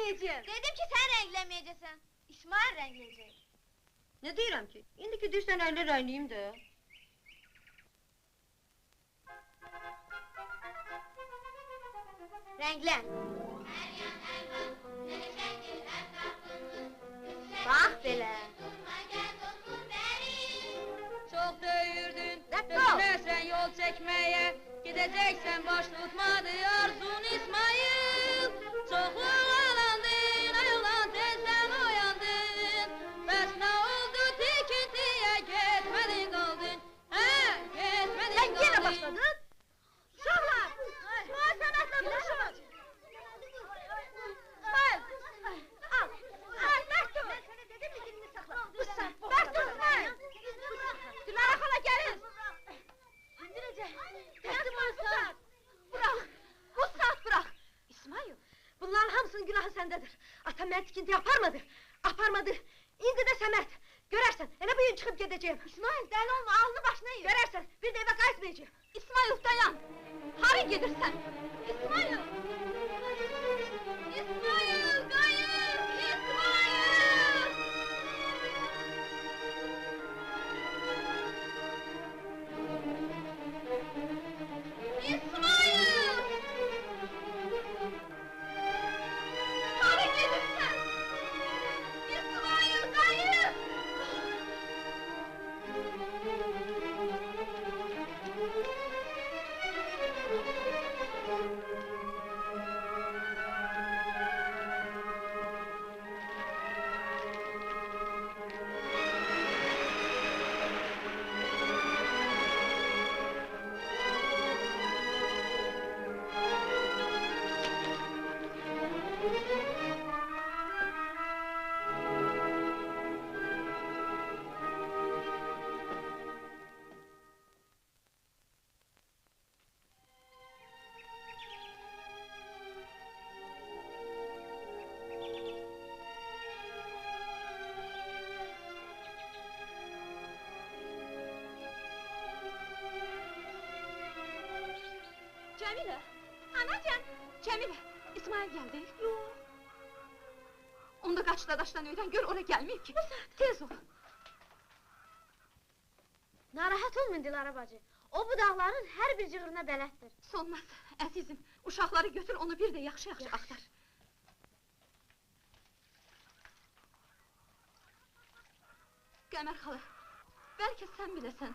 renklemeyeceğim. Dedim ki sen renklemeyeceksin. İsmail renkleyecek. Ne diyorum ki? İndiki deyirsən əylə renkleyim de. Renkler. Bak belə. Çok döyürdün, Dakika. dökülersen yol çekmeye. Gideceksen boş tutmadı arzun İsmail. Çok oyalandın, ayılan tezden uyandın. Bəs ne oldu tikintiye gitmedin kaldın. He, gitmedin Sen kaldın. yine başladın. Uşaqlar! İsmail sənətlə duruşun! İsmail! Al! Al, bək dur! Mən sənə dedim mi dilini saxla? Bək dur İsmail! Dilara xala gəlin! İndirəcək! Dəsim olsan! Bırak! Bu saat bırak! İsmail! Bunların hamısının günahı səndədir! Atam mən tikinti aparmadı! Aparmadı! İndi də Səməd! Görərsən, elə bu gün çıxıb gedəcəyim! İsmail, dəli olma, alnı başına yiyir! Görərsən, bir də evə qayıtmayacağım! İsmail dayan! Hara gidirsən? İsmail! İsmail kayıp! İsmail! İsmail! Hara gidirsən? İsmail kayıp! Cemile! Anacan! Cemile! İsmail geldi. Yok. Onda kaç dadaştan öğren, gör oraya gelmeyip ki. Tez ol! Narahat olmayın Dilara bacı. O budaqların hər bir cığırına bələddir. Solmaz, əzizim. Uşaqları götür, onu bir də yaxşı-yaxşı axtar. Qəmər xala, bəlkə sən biləsən.